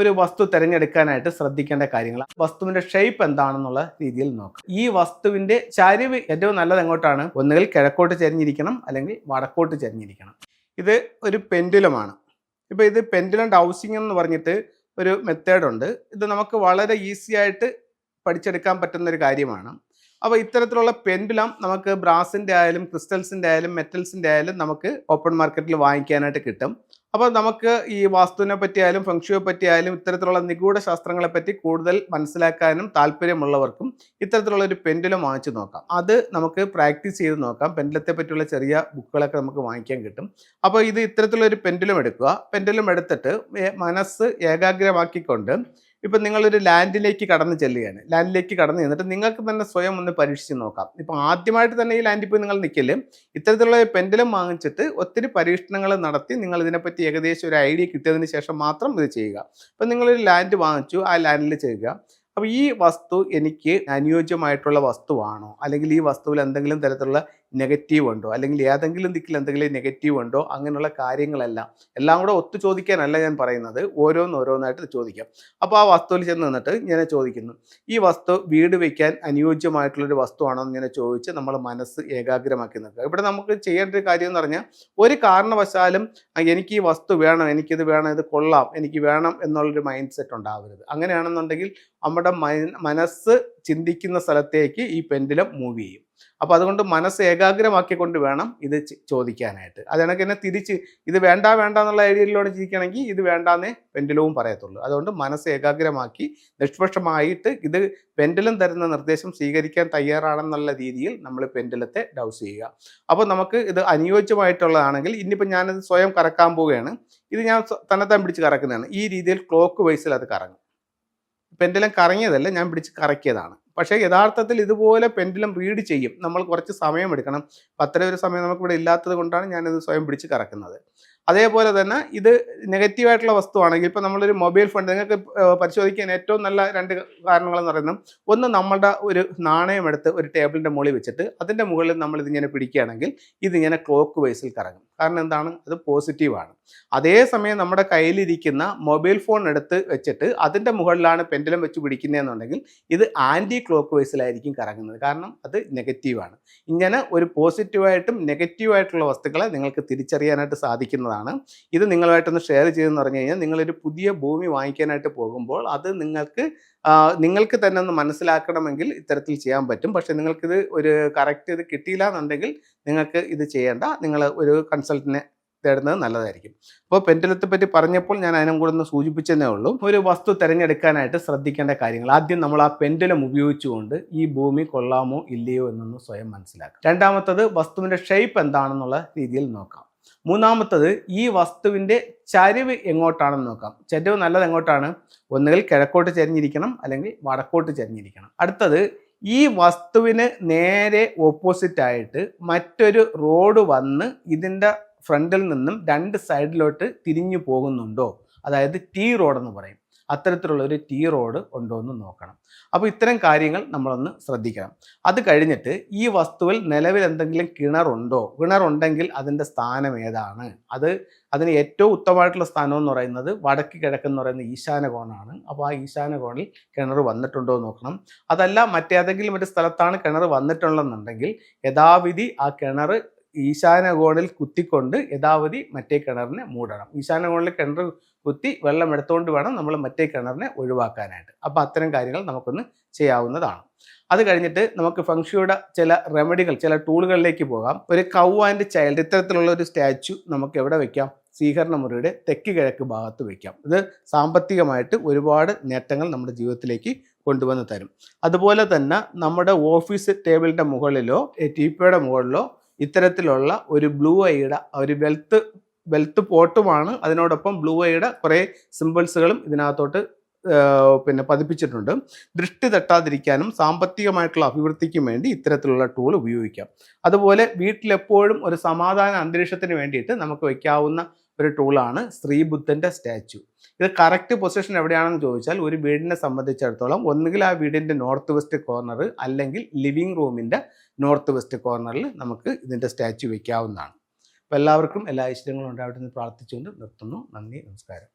ഒരു വസ്തു തിരഞ്ഞെടുക്കാനായിട്ട് ശ്രദ്ധിക്കേണ്ട കാര്യങ്ങൾ വസ്തുവിന്റെ ഷേപ്പ് എന്താണെന്നുള്ള രീതിയിൽ നോക്കാം. ഈ വസ്തുവിന്റെ ചരിവ് ഏറ്റവും നല്ലത് എങ്ങോട്ടാണ്? ഒന്നുകിൽ കിഴക്കോട്ട് ചരിഞ്ഞിരിക്കണം, അല്ലെങ്കിൽ വടക്കോട്ട് ചരിഞ്ഞിരിക്കണം. ഇത് ഒരു പെൻഡുലമാണ്. ഇപ്പോൾ ഇത് പെൻഡുലം ഡൗസിങ് എന്ന് പറഞ്ഞിട്ട് ഒരു മെത്തേഡ് ഉണ്ട്. ഇത് നമുക്ക് വളരെ ഈസി ആയിട്ട് പഠിച്ചെടുക്കാൻ പറ്റുന്ന ഒരു കാര്യമാണ്. അപ്പോൾ ഇത്തരത്തിലുള്ള പെൻഡുലം നമുക്ക് ബ്രാസിൻ്റെ ആയാലും ക്രിസ്റ്റൽസിൻ്റെ ആയാലും മെറ്റൽസിൻ്റെ ആയാലും നമുക്ക് ഓപ്പൺ മാർക്കറ്റിൽ വാങ്ങിക്കാനായിട്ട് കിട്ടും. അപ്പോൾ നമുക്ക് ഈ വാസ്തുവിനെ പറ്റിയായാലും ഫെങ്ഷുയെ പറ്റിയായാലും ഇത്തരത്തിലുള്ള നിഗൂഢ ശാസ്ത്രങ്ങളെ പറ്റി കൂടുതൽ മനസ്സിലാക്കാനും താല്പര്യമുള്ളവർക്കും ഇത്തരത്തിലുള്ള ഒരു പെൻഡുലം വാങ്ങിച്ചു നോക്കാം. അത് നമുക്ക് പ്രാക്ടീസ് ചെയ്ത് നോക്കാം. പെൻഡുലത്തെ പറ്റിയുള്ള ചെറിയ ബുക്കുകളൊക്കെ നമുക്ക് വാങ്ങിക്കാൻ കിട്ടും. അപ്പോൾ ഇത് ഇത്തരത്തിലുള്ള ഒരു പെൻഡുലം എടുക്കുക. പെൻഡുലം എടുത്തിട്ട് മനസ്സ് ഏകാഗ്രമാക്കിക്കൊണ്ട് ഇപ്പം നിങ്ങളൊരു ലാൻഡിലേക്ക് കടന്ന് ചെല്ലുകയാണ്. ലാൻഡിലേക്ക് കടന്ന് ചെന്നിട്ട് നിങ്ങൾക്ക് തന്നെ സ്വയം ഒന്ന് പരീക്ഷിച്ച് നോക്കാം. ഇപ്പം ആദ്യമായിട്ട് തന്നെ ഈ ലാൻഡിൽ പോയി നിങ്ങൾ നിൽക്കല്, ഇത്തരത്തിലുള്ള പെൻഡുലം വാങ്ങിച്ചിട്ട് ഒത്തിരി പരീക്ഷണങ്ങൾ നടത്തി നിങ്ങൾ ഇതിനെപ്പറ്റി ഏകദേശം ഒരു ഐഡിയ കിട്ടിയതിന് ശേഷം മാത്രം ഇത് ചെയ്യുക. അപ്പം നിങ്ങളൊരു ലാൻഡ് വാങ്ങിച്ചു, ആ ലാൻഡിൽ ചെയ്യുക. അപ്പോൾ ഈ വസ്തു എനിക്ക് അനുയോജ്യമായിട്ടുള്ള വസ്തുവാണോ, അല്ലെങ്കിൽ ഈ വസ്തുവിൽ എന്തെങ്കിലും തരത്തിലുള്ള നെഗറ്റീവ് ഉണ്ടോ, അല്ലെങ്കിൽ ഏതെങ്കിലും ദിക്കിൽ എന്തെങ്കിലും നെഗറ്റീവ് ഉണ്ടോ, അങ്ങനെയുള്ള കാര്യങ്ങളെല്ലാം എല്ലാം കൂടെ ഒത്തു ചോദിക്കാനല്ല ഞാൻ പറയുന്നത്, ഓരോന്നായിട്ട് ചോദിക്കാം. അപ്പോൾ ആ വസ്തുവിൽ ചെന്ന് നിന്നിട്ട് ഇങ്ങനെ ചോദിക്കുന്നു, ഈ വസ്തു വീട് വയ്ക്കാൻ അനുയോജ്യമായിട്ടുള്ളൊരു വസ്തുവാണോ എന്ന് ഇങ്ങനെ ചോദിച്ച് നമ്മൾ മനസ്സ് ഏകാഗ്രമാക്കി നിൽക്കുക. ഇവിടെ നമുക്ക് ചെയ്യേണ്ട ഒരു കാര്യം എന്ന് പറഞ്ഞാൽ, ഒരു കാരണവശാലും എനിക്ക് ഈ വസ്തു വേണം, എനിക്കിത് വേണം, ഇത് കൊള്ളാം, എനിക്ക് വേണം എന്നുള്ളൊരു മൈൻഡ് സെറ്റ് ഉണ്ടാവരുത്. അങ്ങനെയാണെന്നുണ്ടെങ്കിൽ നമ്മുടെ മനസ്സ് ചിന്തിക്കുന്ന സ്ഥലത്തേക്ക് ഈ പെൻഡുലം മൂവ് ചെയ്യും. അപ്പോൾ അതുകൊണ്ട് മനസ്സ് ഏകാഗ്രമാക്കിക്കൊണ്ട് വേണം ഇത് ചോദിക്കാനായിട്ട്. അതിനൊക്കെ തന്നെ തിരിച്ച് ഇത് വേണ്ട എന്നുള്ള ഐഡിയയിലൂടെ ചിരിക്കണമെങ്കിൽ ഇത് വേണ്ടാന്നേ പെൻഡുലവും പറയത്തുള്ളൂ. അതുകൊണ്ട് മനസ്സ് ഏകാഗ്രമാക്കി നിഷ്പക്ഷമായിട്ട് ഇത് പെൻഡുലം തരുന്ന നിർദ്ദേശം സ്വീകരിക്കാൻ തയ്യാറാണെന്നുള്ള രീതിയിൽ നമ്മൾ പെൻഡുലത്തെ ഡൗസ് ചെയ്യുക. അപ്പോൾ നമുക്ക് ഇത് അനുയോജ്യമായിട്ടുള്ളതാണെങ്കിൽ, ഇനിയിപ്പോൾ ഞാനത് സ്വയം കറക്കാൻ പോവുകയാണ്, ഇത് ഞാൻ തന്നെത്താൻ പിടിച്ച് കറക്കുന്നതാണ്. ഈ രീതിയിൽ ക്ലോക്ക് വൈസിൽ അത് കറങ്ങും. പെൻഡുലം കറങ്ങിയതല്ല, ഞാൻ പിടിച്ച് കറക്കിയതാണ്. പക്ഷേ യഥാർത്ഥത്തിൽ ഇതുപോലെ പെൻഡുലം റീഡ് ചെയ്യും. നമ്മൾ കുറച്ച് സമയമെടുക്കണം. അത്രയും ഒരു സമയം നമുക്കിവിടെ ഇല്ലാത്തത് കൊണ്ടാണ് ഞാനിത് സ്വയം പിടിച്ച് കറക്കുന്നത്. അതേപോലെ തന്നെ ഇത് നെഗറ്റീവായിട്ടുള്ള വസ്തുവാണെങ്കിൽ, ഇപ്പോൾ നമ്മളൊരു മൊബൈൽ ഫോൺ നിങ്ങൾക്ക് പരിശോധിക്കാൻ ഏറ്റവും നല്ല രണ്ട് കാരണങ്ങളെന്ന് പറയുന്നത്, ഒന്ന് നമ്മളുടെ ഒരു നാണയം എടുത്ത് ഒരു ടേബിളിൻ്റെ മുകളിൽ വെച്ചിട്ട് അതിൻ്റെ മുകളിൽ നമ്മളിതിങ്ങനെ പിടിക്കുകയാണെങ്കിൽ ഇതിങ്ങനെ ക്ലോക്ക് വൈസിൽ കറങ്ങും. കാരണം എന്താണ്? അത് പോസിറ്റീവാണ്. അതേസമയം നമ്മുടെ കയ്യിലിരിക്കുന്ന മൊബൈൽ ഫോൺ എടുത്ത് വെച്ചിട്ട് അതിൻ്റെ മുകളിലാണ് പെൻഡുലം വെച്ച് പിടിക്കുന്നതെന്നുണ്ടെങ്കിൽ ഇത് ആൻറ്റി ക്ലോക്ക് വൈസിലായിരിക്കും കറങ്ങുന്നത്. കാരണം അത് നെഗറ്റീവാണ്. ഇങ്ങനെ ഒരു പോസിറ്റീവായിട്ടും നെഗറ്റീവായിട്ടുള്ള വസ്തുക്കളെ നിങ്ങൾക്ക് തിരിച്ചറിയാനായിട്ട് സാധിക്കുന്നതാണ്. ഇത് നിങ്ങളുമായിട്ടൊന്ന് ഷെയർ ചെയ്തെന്ന് പറഞ്ഞു കഴിഞ്ഞാൽ, നിങ്ങളൊരു പുതിയ ഭൂമി വാങ്ങിക്കാനായിട്ട് പോകുമ്പോൾ അത് നിങ്ങൾക്ക് തന്നെ ഒന്ന് മനസ്സിലാക്കണമെങ്കിൽ ഇത്തരത്തിൽ ചെയ്യാൻ പറ്റും. പക്ഷേ നിങ്ങൾക്കിത് ഒരു കറക്റ്റ് ഇത് കിട്ടിയില്ല എന്നുണ്ടെങ്കിൽ നിങ്ങൾക്ക് ഇത് ചെയ്യേണ്ട, നിങ്ങൾ ഒരു കൺസൾട്ടിനെ തേടുന്നത് നല്ലതായിരിക്കും. അപ്പോൾ പെൻഡുലത്തെ പറ്റി പറഞ്ഞപ്പോൾ ഞാൻ അതിനും കൂടെ ഒന്ന് സൂചിപ്പിച്ചതേ ഉള്ളൂ. ഒരു വസ്തു തിരഞ്ഞെടുക്കാനായിട്ട് ശ്രദ്ധിക്കേണ്ട കാര്യങ്ങൾ, ആദ്യം നമ്മൾ ആ പെൻഡുലം ഉപയോഗിച്ചുകൊണ്ട് ഈ ഭൂമി കൊള്ളാമോ ഇല്ലയോ എന്നൊന്ന് സ്വയം മനസ്സിലാക്കാം. രണ്ടാമത്തത് വസ്തുവിൻ്റെ ഷേപ്പ് എന്താണെന്നുള്ള രീതിയിൽ നോക്കാം. മൂന്നാമത്തത് ഈ വസ്തുവിൻ്റെ ചരിവ് എങ്ങോട്ടാണെന്ന് നോക്കാം. ചരിവ് നല്ലത് എങ്ങോട്ടാണ്? ഒന്നുകിൽ കിഴക്കോട്ട് ചരിഞ്ഞിരിക്കണം, അല്ലെങ്കിൽ വടക്കോട്ട് ചരിഞ്ഞിരിക്കണം. അടുത്തത് ഈ വസ്തുവിന് നേരെ ഓപ്പോസിറ്റായിട്ട് മറ്റൊരു റോഡ് വന്ന് ഇതിൻ്റെ ഫ്രണ്ടിൽ നിന്നും രണ്ട് സൈഡിലോട്ട് തിരിഞ്ഞു പോകുന്നുണ്ടോ? അതായത് ടി റോഡ് എന്ന് പറയും. അത്തരത്തിലുള്ള ഒരു ടി റോഡ് ഉണ്ടോ എന്ന് നോക്കണം. അപ്പോൾ ഇത്തരം കാര്യങ്ങൾ നമ്മളൊന്ന് ശ്രദ്ധിക്കണം. അത് കഴിഞ്ഞിട്ട് ഈ വസ്തുവിൽ നിലവിൽ എന്തെങ്കിലും കിണറുണ്ടോ? കിണറുണ്ടെങ്കിൽ അതിൻ്റെ സ്ഥാനം ഏതാണ്? അതിന് ഏറ്റവും ഉത്തമമായിട്ടുള്ള സ്ഥാനം എന്ന് പറയുന്നത് വടക്ക് കിഴക്കെന്ന് പറയുന്ന ഈശാന കോണാണ്. അപ്പോൾ ആ ഈശാന കോണിൽ കിണർ വന്നിട്ടുണ്ടോ എന്ന് നോക്കണം. അതല്ല മറ്റേതെങ്കിലും ഒരു സ്ഥലത്താണ് കിണർ വന്നിട്ടുള്ളതെന്നുണ്ടെങ്കിൽ യഥാവിധി ആ കിണർ ഈശാന കോണിൽ കുത്തിക്കൊണ്ട് യഥാവധി മറ്റേ കിണറിനെ മൂടണം. ഈശാന കോണിൽ കിണർ കുത്തി വെള്ളം എടുത്തുകൊണ്ട് വേണം നമ്മൾ മറ്റേ കിണറിനെ ഒഴിവാക്കാനായിട്ട്. അപ്പോൾ അത്തരം കാര്യങ്ങൾ നമുക്കൊന്ന് ചെയ്യാവുന്നതാണ്. അത് കഴിഞ്ഞിട്ട് നമുക്ക് ഫെങ്ഷുയുടെ ചില റെമഡികൾ, ചില ടൂളുകളിലേക്ക് പോകാം. ഒരു കൗ ആൻഡ് ചൈൽഡ് ഇത്തരത്തിലുള്ള ഒരു സ്റ്റാച്ചു നമുക്ക് എവിടെ വെക്കാം? സ്വീകരണ മുറിയുടെ തെക്ക് കിഴക്ക് ഭാഗത്ത് വയ്ക്കാം. ഇത് സാമ്പത്തികമായിട്ട് ഒരുപാട് നേട്ടങ്ങൾ നമ്മുടെ ജീവിതത്തിലേക്ക് കൊണ്ടുവന്ന് തരും. അതുപോലെ തന്നെ നമ്മുടെ ഓഫീസ് ടേബിളിൻ്റെ മുകളിലോ ടീപ്പയുടെ മുകളിലോ ഇത്തരത്തിലുള്ള ഒരു ബ്ലൂ ഐയുടെ ഒരു വെൽത്ത് പോട്ടുമാണ്. അതിനോടൊപ്പം ബ്ലൂ ഐയുടെ കുറേ സിമ്പിൾസുകളും ഇതിനകത്തോട്ട് പതിപ്പിച്ചിട്ടുണ്ട്. ദൃഷ്ടി തട്ടാതിരിക്കാനും സാമ്പത്തികമായിട്ടുള്ള അഭിവൃദ്ധിക്കും വേണ്ടി ഇത്തരത്തിലുള്ള ടൂൾ ഉപയോഗിക്കാം. അതുപോലെ വീട്ടിലെപ്പോഴും ഒരു സമാധാന അന്തരീക്ഷത്തിന് വേണ്ടിയിട്ട് നമുക്ക് വയ്ക്കാവുന്ന ഒരു ടൂളാണ് ശ്രീബുദ്ധൻ്റെ സ്റ്റാച്ചു. ഇത് കറക്റ്റ് പൊസിഷൻ എവിടെയാണെന്ന് ചോദിച്ചാൽ, ഒരു വീടിനെ സംബന്ധിച്ചിടത്തോളം ഒന്നുകിൽ ആ വീടിൻ്റെ നോർത്ത് വെസ്റ്റ് കോർണർ, അല്ലെങ്കിൽ ലിവിങ് റൂമിൻ്റെ നോർത്ത് വെസ്റ്റ് കോർണറിൽ നമുക്ക് ഇതിൻ്റെ സ്റ്റാച്ചു വയ്ക്കാവുന്നതാണ്. അപ്പോൾ എല്ലാവർക്കും എല്ലാ ഐശ്വര്യങ്ങളും ഉണ്ടാവട്ടെ എന്ന് പ്രാർത്ഥിച്ചുകൊണ്ട് നിർത്തുന്നു. നന്ദി, നമസ്കാരം.